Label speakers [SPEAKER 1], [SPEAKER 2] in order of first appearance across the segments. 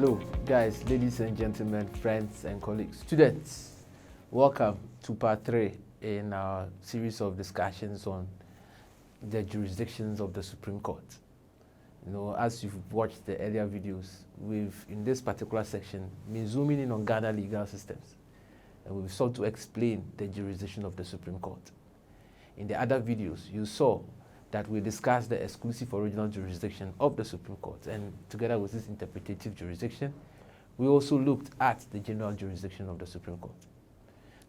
[SPEAKER 1] Hello, guys, ladies and gentlemen, friends and colleagues, students. Welcome to part 3 in our series of discussions on the jurisdictions of the Supreme Court. You know, as you've watched the earlier videos, we've, in this particular section, been zooming in on Ghana legal systems. And we've sought to explain the jurisdiction of the Supreme Court. In the other videos, you saw that we discussed the exclusive original jurisdiction of the Supreme Court, and together with this interpretative jurisdiction, we also looked at the general jurisdiction of the Supreme Court.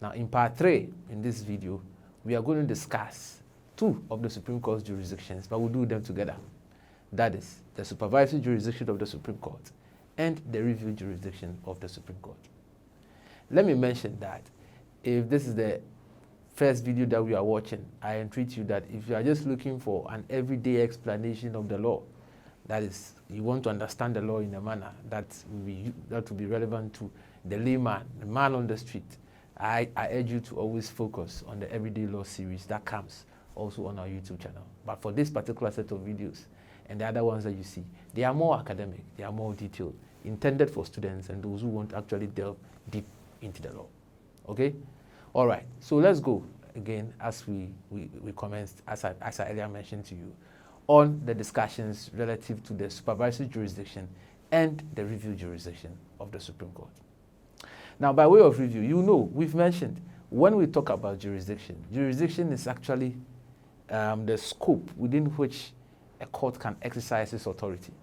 [SPEAKER 1] Now, in part 3, in this video, we are going to discuss 2 of the Supreme Court's jurisdictions, but we'll do them together. That is, the supervisory jurisdiction of the Supreme Court and the review jurisdiction of the Supreme Court. Let me mention that if this is the first video that we are watching, I entreat you that if you are just looking for an everyday explanation of the law, that is, you want to understand the law in a manner that will be relevant to the layman, the man on the street, I urge you to always focus on the everyday law series that comes also on our YouTube channel. But for this particular set of videos and the other ones that you see, they are more academic, they are more detailed, intended for students and those who want to actually delve deep into the law. Okay? All right, so let's go again as we commenced, as I earlier mentioned to you, on the discussions relative to the supervisory jurisdiction and the review jurisdiction of the Supreme Court. Now, by way of review, you know, we've mentioned when we talk about jurisdiction, jurisdiction is actually the scope within which a court can exercise its authority.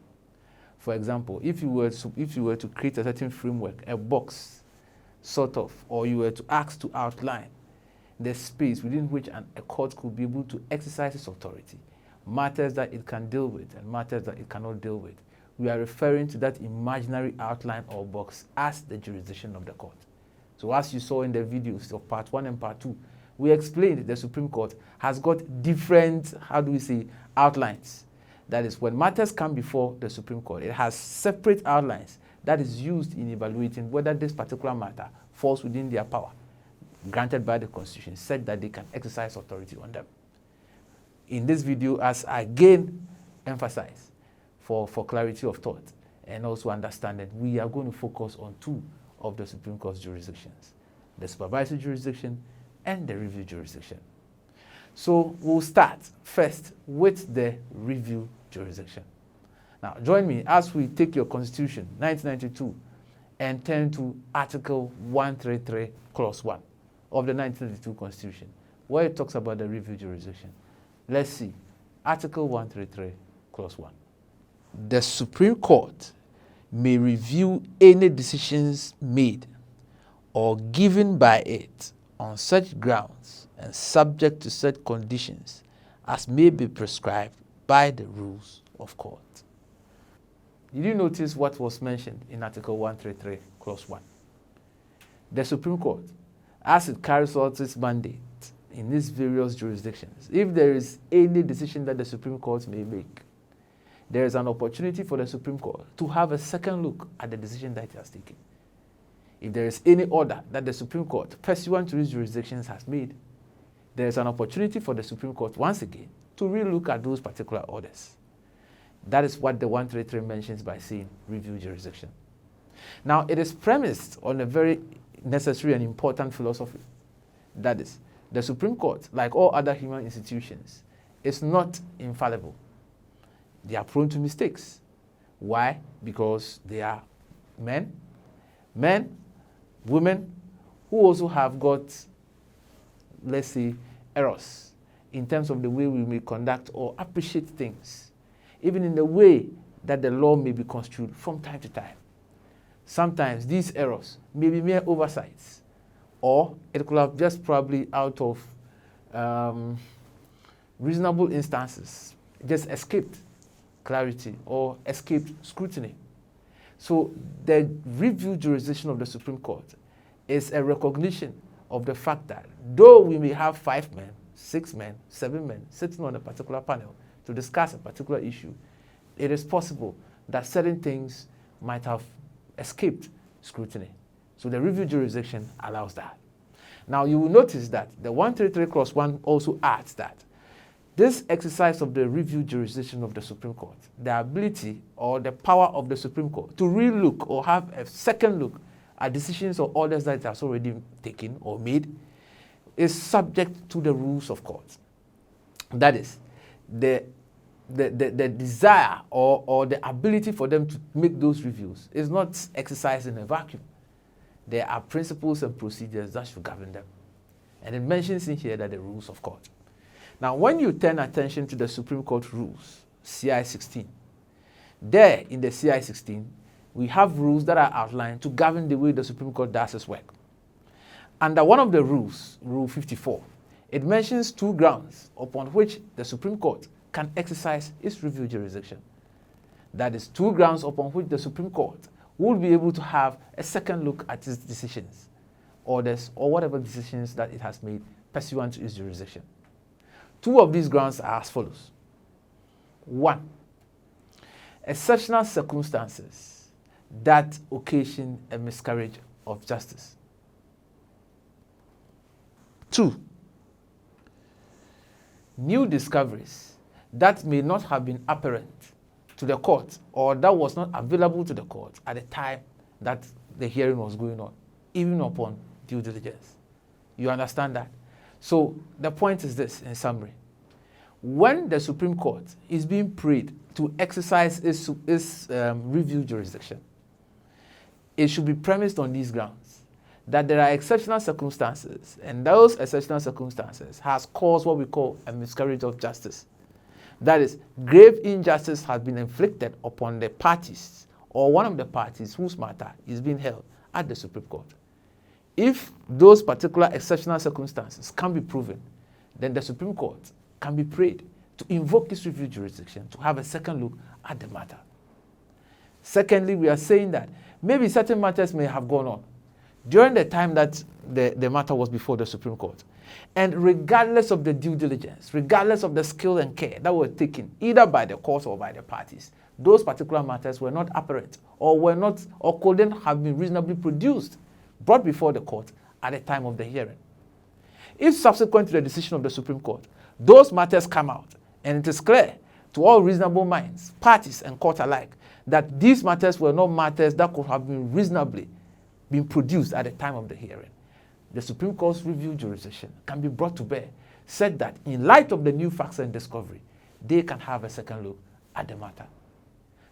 [SPEAKER 1] For example, if you were to create a certain framework, a box, sort of, or you were to ask to outline the space within which a court could be able to exercise its authority, matters that it can deal with and matters that it cannot deal with, we are referring to that imaginary outline or box as the jurisdiction of the court. So as you saw in the videos of part 1 and part 2, we explained the Supreme Court has got different, outlines. That is, when matters come before the Supreme Court, it has separate outlines that is used in evaluating whether this particular matter falls within their power, granted by the Constitution, said that they can exercise authority on them. In this video, as I again emphasize, for clarity of thought and also understanding, we are going to focus on 2 of the Supreme Court's jurisdictions, the supervisory jurisdiction and the review jurisdiction. So we'll start first with the review jurisdiction. Now, join me as we take your Constitution, 1992, and turn to Article 133, Clause 1 of the 1992 Constitution, where it talks about the review jurisdiction. Let's see. Article 133, Clause 1. The Supreme Court may review any decisions made or given by it on such grounds and subject to such conditions as may be prescribed by the rules of court. Did you notice what was mentioned in Article 133, Clause 1? The Supreme Court, as it carries out its mandate in these various jurisdictions, if there is any decision that the Supreme Court may make, there is an opportunity for the Supreme Court to have a second look at the decision that it has taken. If there is any order that the Supreme Court, pursuant to its jurisdictions, has made, there is an opportunity for the Supreme Court, once again, to re-look at those particular orders. That is what the 133 mentions by saying review jurisdiction. Now, it is premised on a very necessary and important philosophy. That is, the Supreme Court, like all other human institutions, is not infallible. They are prone to mistakes. Why? Because they are men, women, who also have got, let's say, errors in terms of the way we may conduct or appreciate things, even in the way that the law may be construed from time to time. Sometimes these errors may be mere oversights, or it could have just probably out of reasonable instances just escaped clarity or escaped scrutiny. So the review jurisdiction of the Supreme Court is a recognition of the fact that though we may have 5 men, 6 men, 7 men sitting on a particular panel to discuss a particular issue, it is possible that certain things might have escaped scrutiny. So the review jurisdiction allows that. Now you will notice that the 133 Clause 1 also adds that This exercise of the review jurisdiction of the Supreme Court, the ability or the power of the Supreme Court to re-look or have a second look at decisions or orders that it has already taken or made, is subject to the rules of court. That is, the desire or the ability for them to make those reviews is not exercised in a vacuum. There are principles and procedures that should govern them. And it mentions in here that the rules of court. Now, when you turn attention to the Supreme Court rules, CI 16, there in the CI 16, we have rules that are outlined to govern the way the Supreme Court does its work. Under one of the rules, Rule 54, it mentions two grounds upon which the Supreme Court can exercise its review jurisdiction. That is, two grounds upon which the Supreme Court will be able to have a second look at its decisions, orders, or whatever decisions that it has made pursuant to its jurisdiction. Two of these grounds are as follows. 1, exceptional circumstances that occasion a miscarriage of justice. 2, new discoveries that may not have been apparent to the court or that was not available to the court at the time that the hearing was going on, even upon due diligence. You understand that? So the point is this, in summary. When the Supreme Court is being prayed to exercise its review jurisdiction, it should be premised on these grounds, that there are exceptional circumstances, and those exceptional circumstances has caused what we call a miscarriage of justice. That is, grave injustice has been inflicted upon the parties or one of the parties whose matter is being held at the Supreme Court. If those particular exceptional circumstances can be proven, then the Supreme Court can be prayed to invoke its review jurisdiction to have a second look at the matter. Secondly, we are saying that maybe certain matters may have gone on during the time that the matter was before the Supreme Court. And regardless of the due diligence, regardless of the skill and care that were taken either by the court or by the parties, those particular matters were not apparent or couldn't have been reasonably produced, brought before the court at the time of the hearing. If subsequent to the decision of the Supreme Court, those matters come out, and it is clear to all reasonable minds, parties and court alike, that these matters were not matters that could have been reasonably been produced at the time of the hearing, the Supreme Court's review jurisdiction can be brought to bear, said that in light of the new facts and discovery, they can have a second look at the matter.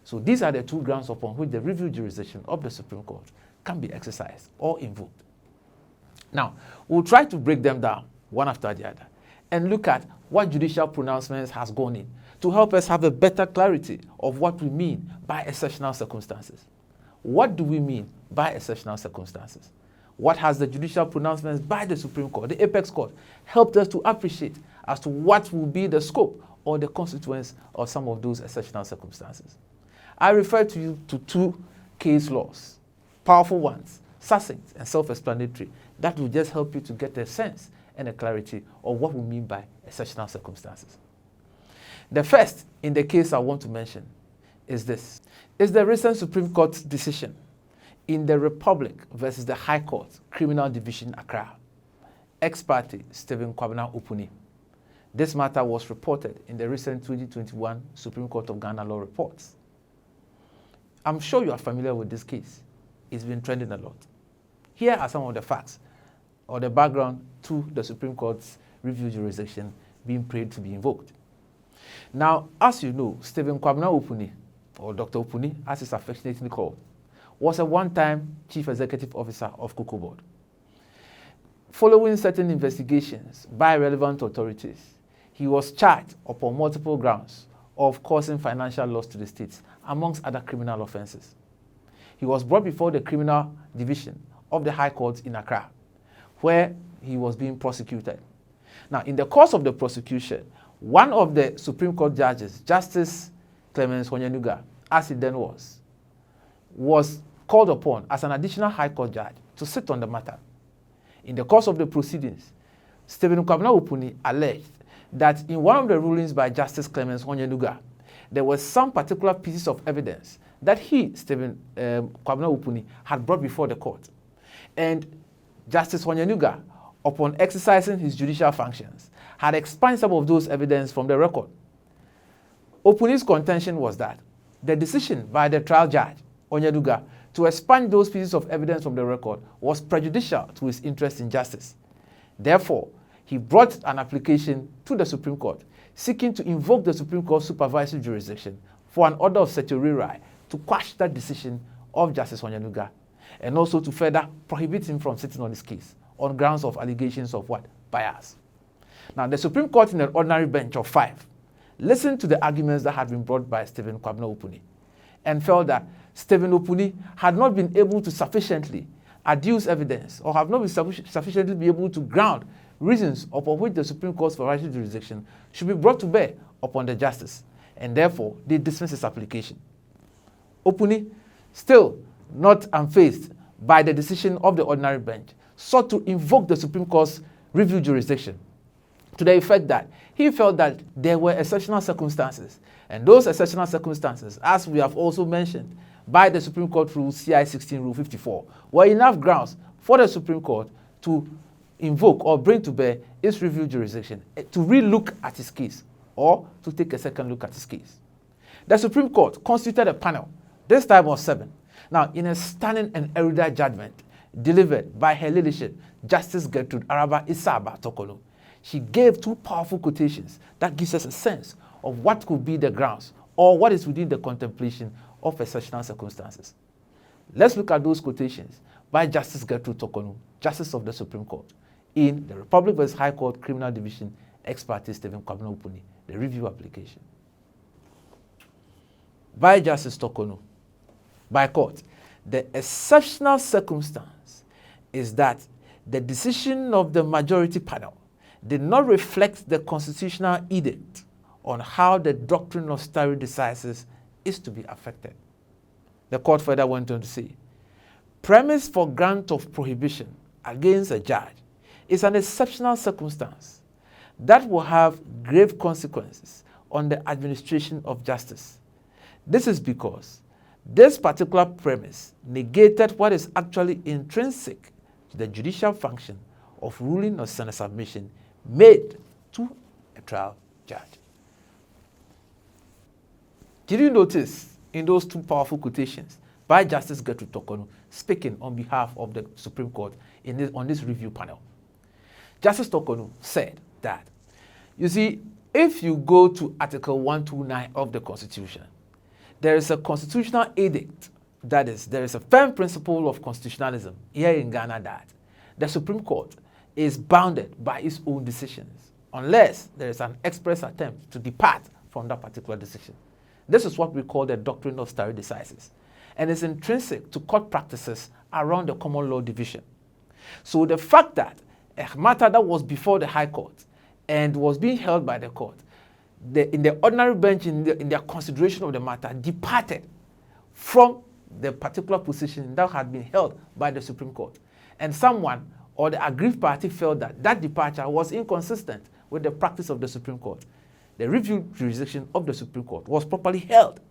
[SPEAKER 1] So these are the two grounds upon which the review jurisdiction of the Supreme Court can be exercised or invoked. Now, we'll try to break them down one after the other and look at what judicial pronouncements has gone in to help us have a better clarity of what we mean by exceptional circumstances. What do we mean by exceptional circumstances? What has the judicial pronouncements by the Supreme Court, the apex court, helped us to appreciate as to what will be the scope or the constituents of some of those exceptional circumstances? I refer to you to two case laws, powerful ones, succinct and self-explanatory, that will just help you to get a sense and a clarity of what we mean by exceptional circumstances. The first in the case I want to mention is this. It's the recent Supreme Court decision in the Republic versus the High Court, Criminal Division, Accra. Ex parte Stephen Kwabena Opuni. This matter was reported in the recent 2021 Supreme Court of Ghana Law reports. I'm sure you are familiar with this case. It's been trending a lot. Here are some of the facts or the background to the Supreme Court's review jurisdiction being prayed to be invoked. Now, as you know, Stephen Kwabena Opuni, or Dr. Opuni, as is affectionately called, was a one-time Chief Executive Officer of Cocoa Board. Following certain investigations by relevant authorities, he was charged upon multiple grounds of causing financial loss to the states, amongst other criminal offenses. He was brought before the Criminal Division of the High Court in Accra, where he was being prosecuted. Now, in the course of the prosecution, one of the Supreme Court judges, Justice Clemens Honyanuga, as he then was called upon as an additional High Court judge to sit on the matter. In the course of the proceedings, Stephen Kwabena Opuni alleged that in one of the rulings by Justice Clemens Honyanuga, there were some particular pieces of evidence that he, Stephen Kwabena Opuni, had brought before the court. And Justice Honyanuga, upon exercising his judicial functions, had expunged some of those evidence from the record. Opuni's contention was that the decision by the trial judge, Onyeduga, to expunge those pieces of evidence from the record was prejudicial to his interest in justice. Therefore, he brought an application to the Supreme Court seeking to invoke the Supreme Court's supervisory jurisdiction for an order of certiorari to quash that decision of Justice Onyeduga, and also to further prohibit him from sitting on his case on grounds of allegations of what? Bias. Now, the Supreme Court, in an ordinary bench of 5, listened to the arguments that had been brought by Stephen Kwabena Opuni and felt that Stephen Opuni had not been able to sufficiently adduce evidence or have not been sufficiently be able to ground reasons upon which the Supreme Court's supervisory jurisdiction should be brought to bear upon the justice, and therefore they dismissed his application. Opuni, still not unfazed by the decision of the ordinary bench, sought to invoke the Supreme Court's review jurisdiction to the effect that he felt that there were exceptional circumstances, and those exceptional circumstances, as we have also mentioned by the Supreme Court Rule CI 16 Rule 54, were enough grounds for the Supreme Court to invoke or bring to bear its review jurisdiction to re-look at his case or to take a second look at his case. The Supreme Court constituted a panel, this time of 7. Now, in a stunning and erudite judgment delivered by her ladyship, Justice Gertrude Araba Isaba Tokolo, she gave 2 powerful quotations that gives us a sense of what could be the grounds or what is within the contemplation of exceptional circumstances. Let's look at those quotations by Justice Gertrude Tokolo, Justice of the Supreme Court, in the Republic vs. High Court Criminal Division Ex parte Stephen Kwabena Opuni, the review application. By Justice Tokolo, by court, the exceptional circumstance is that the decision of the majority panel did not reflect the constitutional edict on how the doctrine of stare decisis is to be affected. The court further went on to say, premise for grant of prohibition against a judge is an exceptional circumstance that will have grave consequences on the administration of justice. This is because this particular premise negated what is actually intrinsic to the judicial function of ruling or sentence submission made to a trial judge. Did you notice in those 2 powerful quotations by Justice Gertrude Tokolo speaking on behalf of the Supreme Court on this review panel? Justice Tokolo said that, you see, if you go to Article 129 of the Constitution, there is a constitutional edict, that is, there is a firm principle of constitutionalism here in Ghana that the Supreme Court is bounded by its own decisions unless there is an express attempt to depart from that particular decision. This is what we call the doctrine of stare decisis, and is intrinsic to court practices around the common law division. So the fact that a matter that was before the High Court and was being held by the court, in the ordinary bench, in their consideration of the matter, departed from the particular position that had been held by the Supreme Court, and someone or the aggrieved party felt that that departure was inconsistent with the practice of the Supreme Court, the review jurisdiction of the Supreme Court was properly held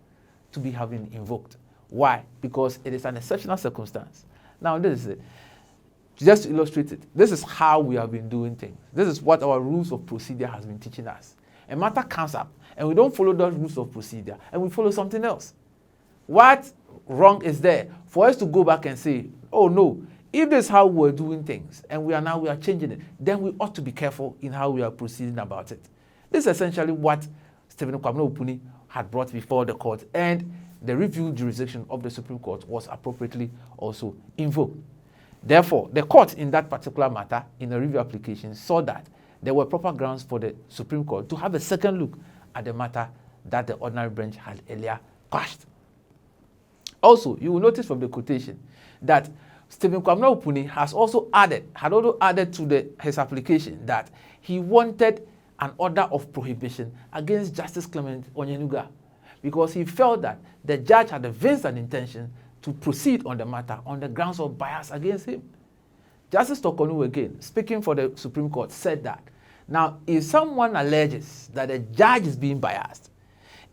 [SPEAKER 1] to be having invoked. Why? Because it is an exceptional circumstance. Now, this is it. Just to illustrate it, this is how we have been doing things. This is what our rules of procedure has been teaching us. A matter comes up, and we don't follow those rules of procedure, and we follow something else. What wrong is there for us to go back and say, oh no, if this is how we're doing things, and we are changing it, then we ought to be careful in how we are proceeding about it. This is essentially what Stephen Kwabena Opuni had brought before the court, and the review jurisdiction of the Supreme Court was appropriately also invoked. Therefore, the court in that particular matter, in the review application, saw that there were proper grounds for the Supreme Court to have a second look at the matter that the ordinary bench had earlier quashed. Also, you will notice from the quotation that Stephen Kwabena Opuni had also added to his application that he wanted an order of prohibition against Justice Clement Onyeduga because he felt that the judge had evinced an intention to proceed on the matter on the grounds of bias against him. Justice Tokolo, again, speaking for the Supreme Court, said that, now, if someone alleges that a judge is being biased,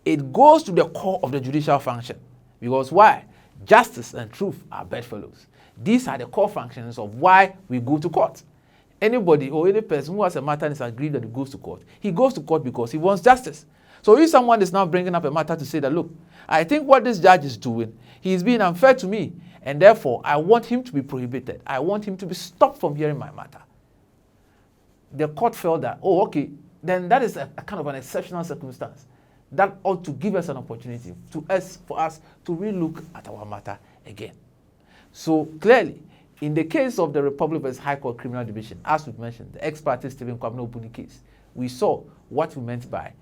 [SPEAKER 1] it goes to the core of the judicial function. Because why? Justice and truth are bedfellows. These are the core functions of why we go to court. anybody or any person who has a matter and is aggrieved that he goes to court because he wants justice. So if someone is now bringing up a matter to say that, look, I think what this judge is doing, he is being unfair to me, and therefore I want him to be prohibited. I want him to be stopped from hearing my matter. The court felt that, oh, okay, then that is a kind of an exceptional circumstance that ought to give us an opportunity for us to relook at our matter again. So clearly, in the case of the Republic vs. High Court Criminal Division, as we mentioned, the ex parte Stephen Kwabena Opuni case, we saw what we meant by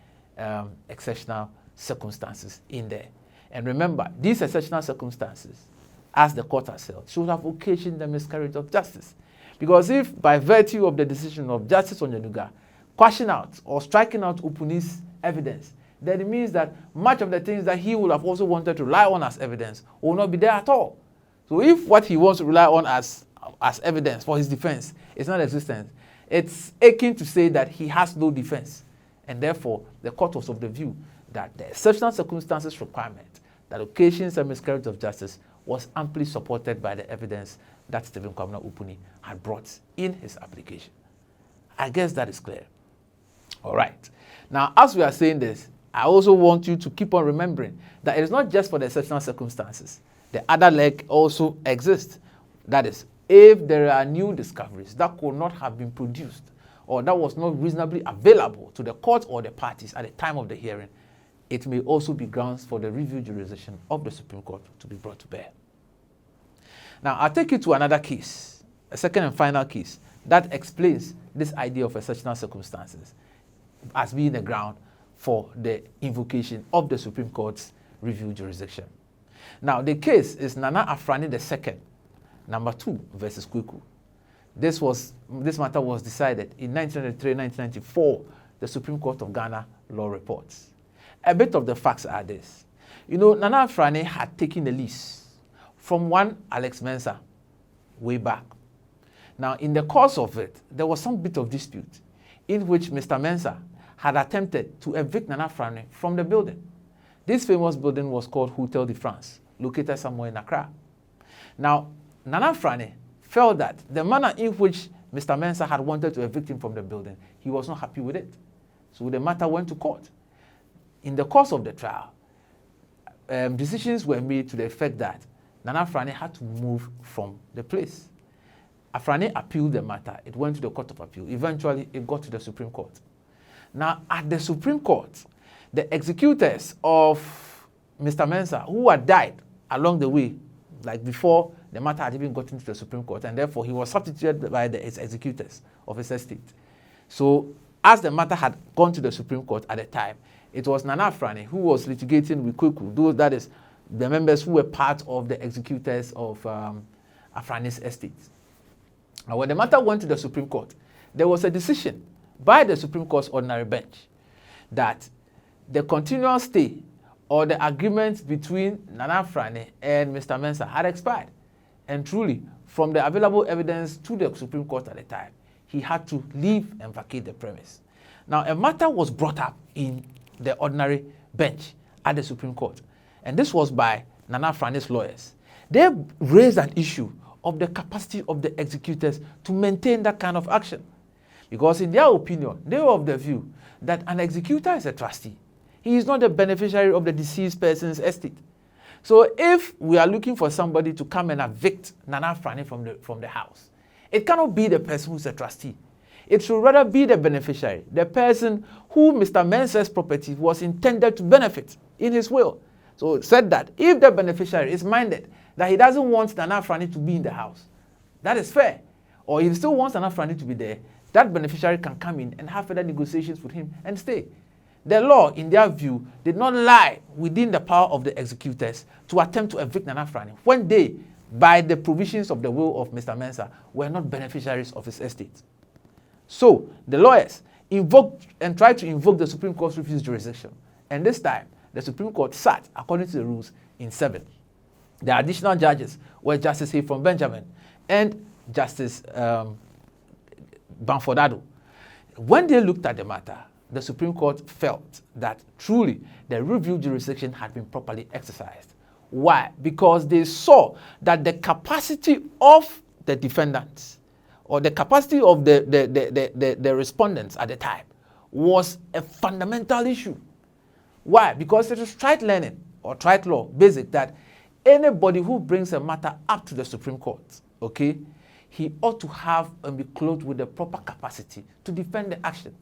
[SPEAKER 1] exceptional circumstances in there. And remember, these exceptional circumstances, as the court has held, should have occasioned the miscarriage of justice. Because if, by virtue of the decision of Justice Onyenuga, quashing out or striking out Opuni's evidence, then it means that much of the things that he would have also wanted to rely on as evidence will not be there at all. So if what he wants to rely on as evidence for his defense is not existent, it's aching to say that he has no defense. And therefore, the court was of the view that the exceptional circumstances requirement that occasions a miscarriage of justice was amply supported by the evidence that Stephen Kwabena Opuni had brought in his application. I guess that is clear. All right. Now, as we are saying this, I also want you to keep on remembering that it is not just for the exceptional circumstances. The other leg also exists. That is, if there are new discoveries that could not have been produced or that was not reasonably available to the court or the parties at the time of the hearing, it may also be grounds for the review jurisdiction of the Supreme Court to be brought to bear. Now, I'll take you to another case, a second and final case, that explains this idea of exceptional circumstances as being the ground for the invocation of the Supreme Court's review jurisdiction. Now, the case is Nana Afrani II, number 2 versus Kweku. This matter was decided in 1993-1994, the Supreme Court of Ghana law reports. A bit of the facts are this. You know, Nana Afrani had taken a lease from one Alex Mensah way back. Now, in the course of it, there was some bit of dispute in which Mr. Mensah had attempted to evict Nana Afrani from the building. This famous building was called Hotel de France, located somewhere in Accra. Now, Nana Afrani felt that the manner in which Mr. Mensah had wanted to evict him from the building, he was not happy with it. So the matter went to court. In the course of the trial, decisions were made to the effect that Nana Afrani had to move from the place. Afrani appealed the matter. It went to the Court of Appeal. Eventually, it got to the Supreme Court. Now, at the Supreme Court, the executors of Mr. Mensah, who had died along the way, like before the matter had even gotten to the Supreme Court, and therefore he was substituted by the executors of his estate. So, as the matter had gone to the Supreme Court at the time, it was Nana Afrani who was litigating with Kweku, that is, the members who were part of the executors of Afrani's estate. Now, when the matter went to the Supreme Court, there was a decision by the Supreme Court's ordinary bench that the continual stay or the agreement between Nana Afrani and Mr. Mensah had expired. And truly, from the available evidence to the Supreme Court at the time, he had to leave and vacate the premise. Now, a matter was brought up in the ordinary bench at the Supreme Court, and this was by Nana Afrani's lawyers. They raised an issue of the capacity of the executors to maintain that kind of action. Because in their opinion, they were of the view that an executor is a trustee. He is not the beneficiary of the deceased person's estate. So if we are looking for somebody to come and evict Nana Afrani from the house, it cannot be the person who's a trustee. It should rather be the beneficiary, the person who Mr. Mensah's property was intended to benefit in his will. So it said that if the beneficiary is minded that he doesn't want Nana Afrani to be in the house, that is fair. Or if he still wants Nana Afrani to be there, that beneficiary can come in and have further negotiations with him and stay. The law, in their view, did not lie within the power of the executors to attempt to evict Nana Afrani when they, by the provisions of the will of Mr. Mensah, were not beneficiaries of his estate. So the lawyers invoked and tried to invoke the Supreme Court's review jurisdiction. And this time, the Supreme Court sat, according to the rules, in 7. The additional judges were Justice Hayfron Benjamin and Justice Banfordado. When they looked at the matter, the Supreme Court felt that truly the review jurisdiction had been properly exercised. Why? Because they saw that the capacity of the defendants or the capacity of the respondents at the time was a fundamental issue. Why? Because it is trite learning or trite law basic that anybody who brings a matter up to the Supreme Court, okay, he ought to have and be clothed with the proper capacity to defend the action.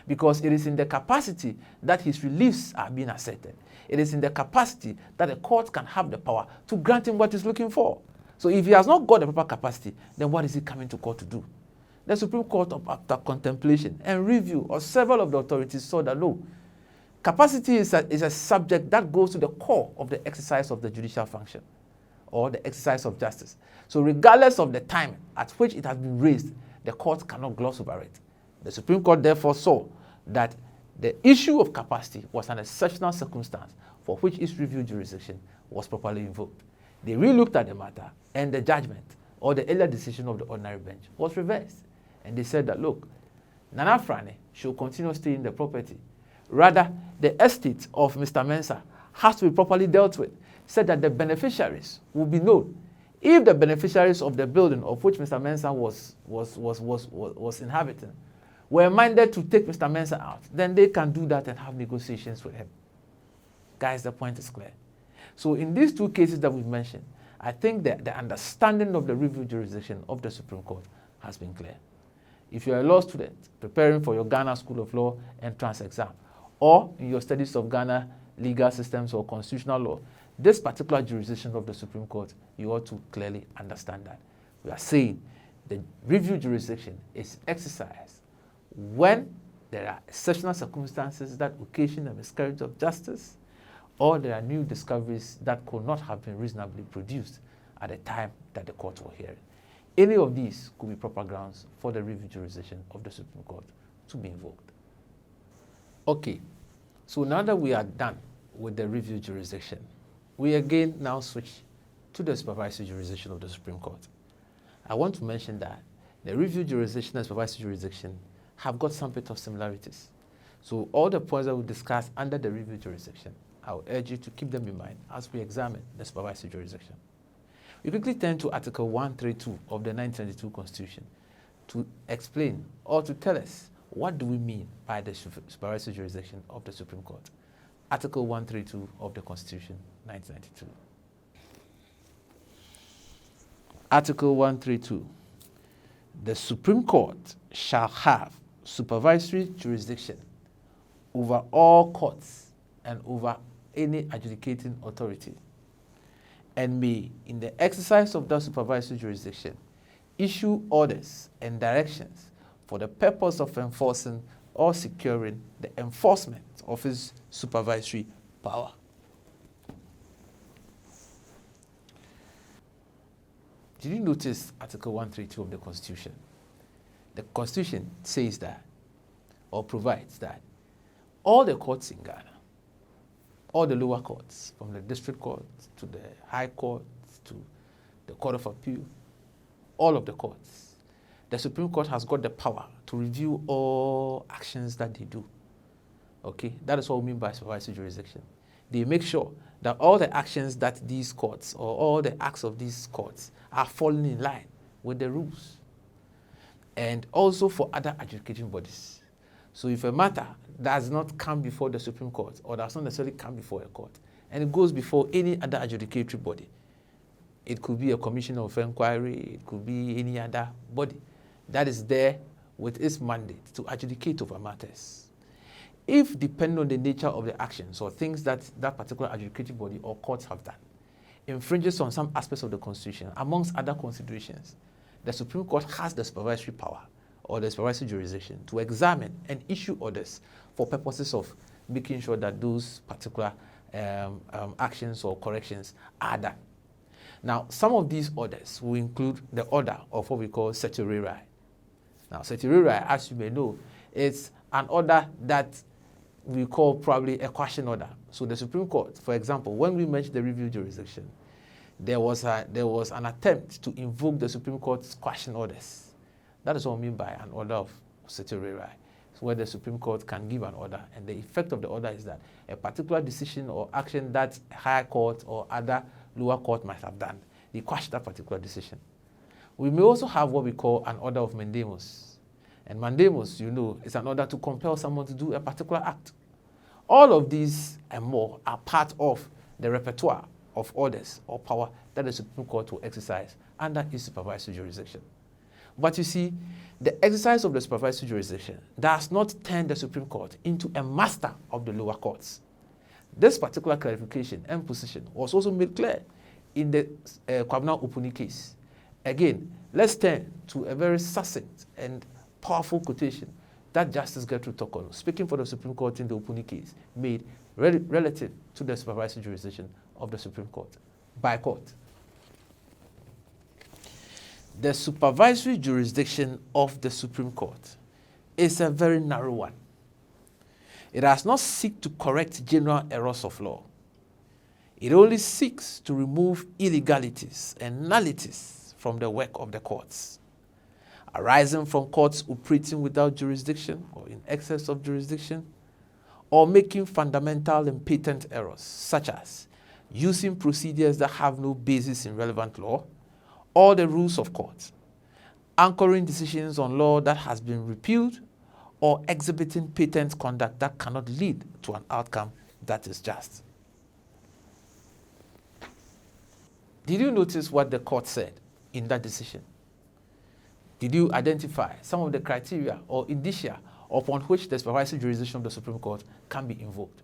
[SPEAKER 1] Because it is in the capacity that his reliefs are being asserted. It is in the capacity that the court can have the power to grant him what he's looking for. So if he has not got the proper capacity, then what is he coming to court to do? The Supreme Court, after contemplation and review of several of the authorities, saw that no, capacity is a subject that goes to the core of the exercise of the judicial function or the exercise of justice. So regardless of the time at which it has been raised, the court cannot gloss over it. The Supreme Court therefore saw that the issue of capacity was an exceptional circumstance for which its review jurisdiction was properly invoked. They re-looked at the matter, and the judgment or the earlier decision of the ordinary bench was reversed. And they said that, look, Nana Frane should continue staying in the property. Rather, the estate of Mr. Mensah has to be properly dealt with. Said that the beneficiaries will be known. If the beneficiaries of the building of which Mr. Mensah was inhabiting were minded to take Mr. Mensah out, then they can do that and have negotiations with him. Guys, the point is clear. So in these two cases that we've mentioned, I think that the understanding of the review jurisdiction of the Supreme Court has been clear. If you're a law student preparing for your Ghana School of Law entrance exam, or in your studies of Ghana legal systems or constitutional law, this particular jurisdiction of the Supreme Court, you ought to clearly understand that. We are saying the review jurisdiction is exercised when there are exceptional circumstances that occasion a miscarriage of justice, or there are new discoveries that could not have been reasonably produced at the time that the court were hearing. Any of these could be proper grounds for the review jurisdiction of the Supreme Court to be invoked. Okay, so now that we are done with the review jurisdiction, we again now switch to the supervisory jurisdiction of the Supreme Court. I want to mention that the review jurisdiction and supervisory jurisdiction have got some bit of similarities. So all the points that we discussed under the review jurisdiction, I will urge you to keep them in mind as we examine the supervisory jurisdiction. We quickly turn to Article 132 of the 1992 Constitution to explain or to tell us what do we mean by the supervisory jurisdiction of the Supreme Court. Article 132 of the Constitution, 1992. Article 132. The Supreme Court shall have supervisory jurisdiction over all courts and over any adjudicating authority, and may, in the exercise of that supervisory jurisdiction, issue orders and directions for the purpose of enforcing or securing the enforcement of its supervisory power. Did you notice Article 132 of the Constitution? The Constitution says that, or provides that, all the courts in Ghana, all the lower courts, from the district court to the high court to the Court of Appeal, all of the courts, the Supreme Court has got the power to review all actions that they do. Okay, that is what we mean by supervisory jurisdiction. They make sure that all the actions that these courts or all the acts of these courts are falling in line with the rules. And also for other adjudicating bodies. So if a matter does not come before the Supreme Court or does not necessarily come before a court, and it goes before any other adjudicatory body, it could be a commission of inquiry, it could be any other body that is there with its mandate to adjudicate over matters. If, depending on the nature of the actions or things that that particular adjudicating body or courts have done, infringes on some aspects of the Constitution, amongst other considerations, the Supreme Court has the supervisory power or the supervisory jurisdiction to examine and issue orders for purposes of making sure that those particular actions or corrections are done. Now, some of these orders will include the order of what we call certiorari. Now, certiorari, as you may know, it's an order that we call probably a question order. So the Supreme Court, for example, when we mentioned the review jurisdiction, there was an attempt to invoke the Supreme Court's question orders. That is what we mean by an order of certiorari. So where the Supreme Court can give an order, and the effect of the order is that a particular decision or action that higher court or other lower court might have done, they quash that particular decision. We may also have what we call an order of mandamus. And mandamus, you know, is an order to compel someone to do a particular act. All of these and more are part of the repertoire of orders or power that the Supreme Court will exercise under its supervisory jurisdiction. But you see, the exercise of the supervisory jurisdiction does not turn the Supreme Court into a master of the lower courts. This particular clarification and position was also made clear in the Kwabena Opuni case. Again, let's turn to a very succinct and powerful quotation that Justice Gertrude Tokono, speaking for the Supreme Court in the Opuni case, made relative to the supervisory jurisdiction of the Supreme Court. By court, the supervisory jurisdiction of the Supreme Court is a very narrow one. It does not seek to correct general errors of law. It only seeks to remove illegalities and nullities from the work of the courts, arising from courts operating without jurisdiction or in excess of jurisdiction, or making fundamental and patent errors, such as using procedures that have no basis in relevant law or the rules of court, anchoring decisions on law that has been repealed, or exhibiting patent conduct that cannot lead to an outcome that is just. Did you notice what the court said in that decision? Did you identify some of the criteria or indicia upon which the supervisory jurisdiction of the Supreme Court can be invoked?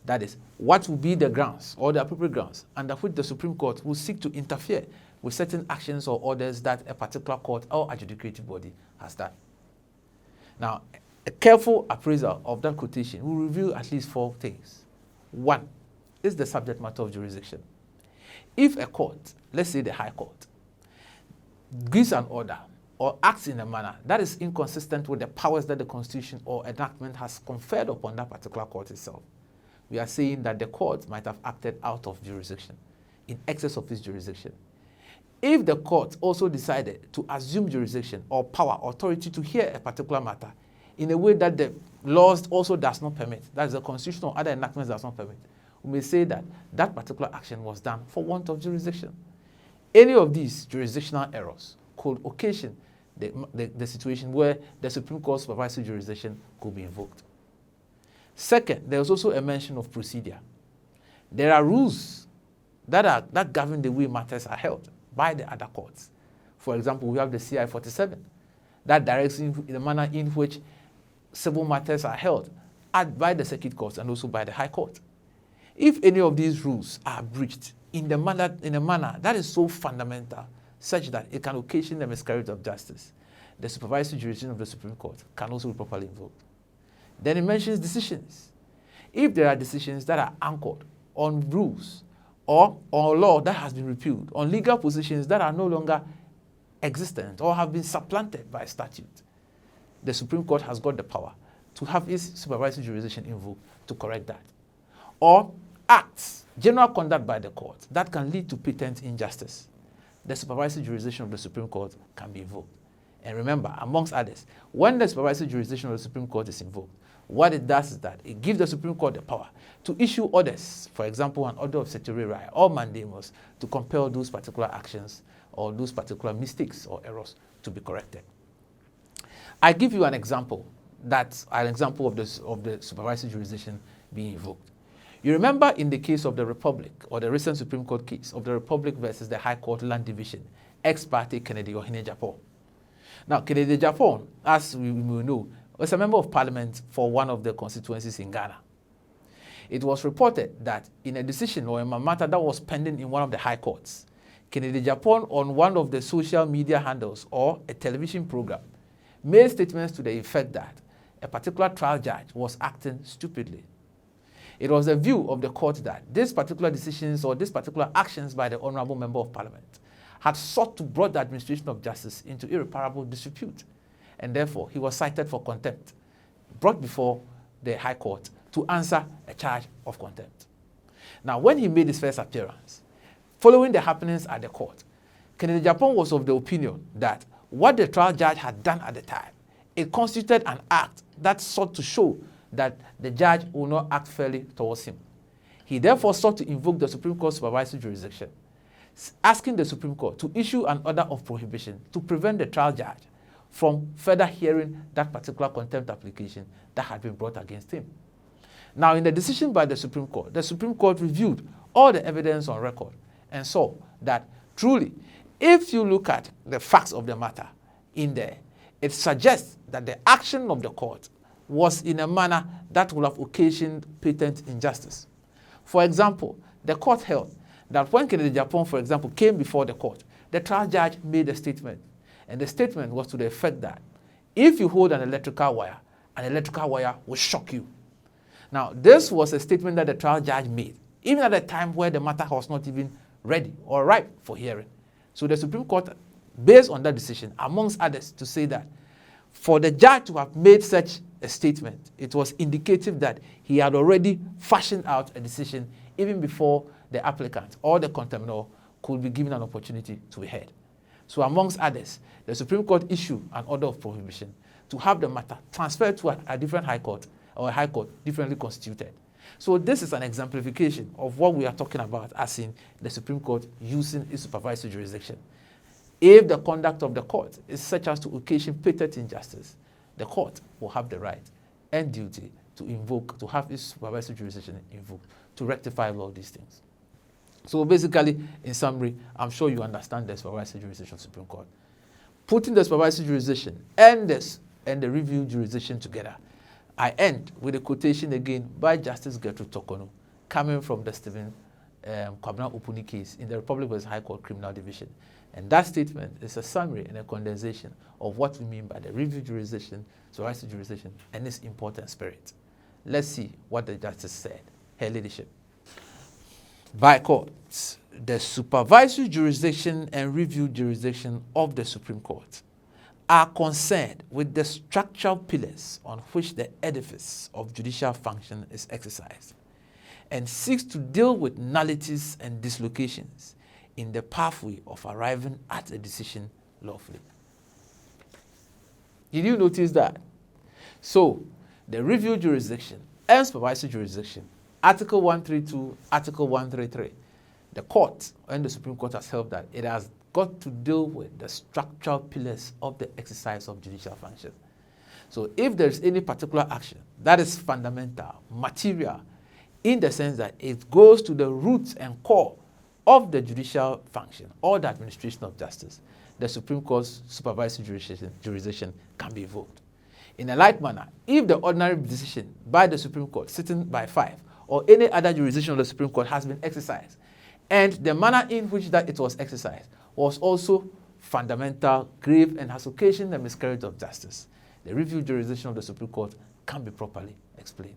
[SPEAKER 1] That is, what will be the grounds or the appropriate grounds under which the Supreme Court will seek to interfere with certain actions or orders that a particular court or adjudicative body has done. Now, a careful appraisal of that quotation will reveal at least 4 things. 1 is the subject matter of jurisdiction. If a court, let's say the High Court, gives an order or acts in a manner that is inconsistent with the powers that the Constitution or enactment has conferred upon that particular court itself, we are saying that the court might have acted out of jurisdiction, in excess of its jurisdiction. If the court also decided to assume jurisdiction or power, authority to hear a particular matter in a way that the laws also does not permit, that is the Constitution or other enactments does not permit, we may say that that particular action was done for want of jurisdiction. Any of these jurisdictional errors could occasion the situation where the Supreme Court's supervisory jurisdiction could be invoked. Second, there is also a mention of procedure. There are rules that govern the way matters are held by the other courts. For example, we have the CI 47 that directs in the manner in which civil matters are held by the circuit courts and also by the High Court. If any of these rules are breached in a manner that is so fundamental, such that it can occasion the miscarriage of justice, the supervisory jurisdiction of the Supreme Court can also be properly invoked. Then it mentions decisions. If there are decisions that are anchored on rules or on law that has been repealed, on legal positions that are no longer existent or have been supplanted by statute, the Supreme Court has got the power to have its supervisory jurisdiction invoked to correct that. Or acts, general conduct by the court that can lead to patent injustice, the supervisory jurisdiction of the Supreme Court can be invoked. And remember, amongst others, when the supervisory jurisdiction of the Supreme Court is invoked, what it does is that it gives the Supreme Court the power to issue orders, for example, an order of certiorari or mandamus, to compel those particular actions or those particular mistakes or errors to be corrected. I give you an example, that's an example of the supervisory jurisdiction being invoked. You remember in the case of the Republic, or the recent Supreme Court case of the Republic versus the High Court Land Division, ex parte Kennedy Ohene Japan. Now, Kennedy Japan, as we know, was a member of parliament for one of the constituencies in Ghana. It was reported that in a decision or in a matter that was pending in one of the high courts, Kennedy Japan, on one of the social media handles or a television program, made statements to the effect that a particular trial judge was acting stupidly. It was the view of the court that these particular decisions or these particular actions by the Honorable Member of Parliament had sought to bring the administration of justice into irreparable disrepute, and therefore he was cited for contempt, brought before the High Court to answer a charge of contempt. Now, when he made his first appearance, following the happenings at the court, Kennedy Japan was of the opinion that what the trial judge had done at the time, it constituted an act that sought to show that the judge will not act fairly towards him. He therefore sought to invoke the Supreme Court supervisory jurisdiction, asking the Supreme Court to issue an order of prohibition to prevent the trial judge from further hearing that particular contempt application that had been brought against him. Now, in the decision by the Supreme Court reviewed all the evidence on record and saw that truly, if you look at the facts of the matter in there, it suggests that the action of the court was in a manner that would have occasioned patent injustice. For example, the court held that when Kennedy Japan, for example, came before the court, the trial judge made a statement, and the statement was to the effect that if you hold an electrical wire will shock you. Now, this was a statement that the trial judge made, even at a time where the matter was not even ready or ripe for hearing. So the Supreme Court, based on that decision, amongst others, to say that for the judge to have made such a statement, it was indicative that he had already fashioned out a decision even before the applicant or the contemnor could be given an opportunity to be heard. So amongst others, the Supreme Court issued an order of prohibition to have the matter transferred to a different high court or a high court differently constituted. So this is an exemplification of what we are talking about as in the Supreme Court using its supervisory jurisdiction. If the conduct of the court is such as to occasion patent injustice, the court will have the right and duty to have its supervisory jurisdiction invoked to rectify all these things. So basically, in summary, I'm sure you understand the supervisory jurisdiction of the Supreme Court. Putting the supervisory jurisdiction and the review jurisdiction together, I end with a quotation again by Justice Gertrude Tokono, coming from the Stephen Kwabena Opuni case in the Republic vs. High Court Criminal Division. And that statement is a summary and a condensation of what we mean by the review jurisdiction, supervisory jurisdiction, and its important spirit. Let's see what the justice said. Her Ladyship. By court, the supervisory jurisdiction and review jurisdiction of the Supreme Court are concerned with the structural pillars on which the edifice of judicial function is exercised, and seeks to deal with nullities and dislocations in the pathway of arriving at a decision lawfully. Did you notice that? So, the review jurisdiction and supervisory jurisdiction, Article 132, Article 133, the court and the Supreme Court has held that it has got to deal with the structural pillars of the exercise of judicial function. So if there's any particular action that is fundamental, material, in the sense that it goes to the roots and core of the judicial function or the administration of justice, the Supreme Court's supervisory jurisdiction can be invoked. In a like manner, if the ordinary decision by the Supreme Court, sitting by 5, or any other jurisdiction of the Supreme Court has been exercised, and the manner in which that it was exercised was also fundamental, grave, and has occasioned a miscarriage of justice, the review jurisdiction of the Supreme Court can be properly explained.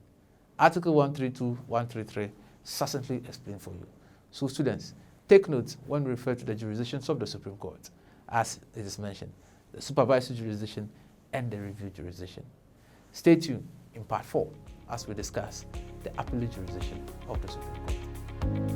[SPEAKER 1] Article 132, 133 succinctly explained for you. So students, take note when we refer to the jurisdictions of the Supreme Court, as it is mentioned, the supervisory jurisdiction and the review jurisdiction. Stay tuned in part 4 as we discuss the appellate jurisdiction of the Supreme Court.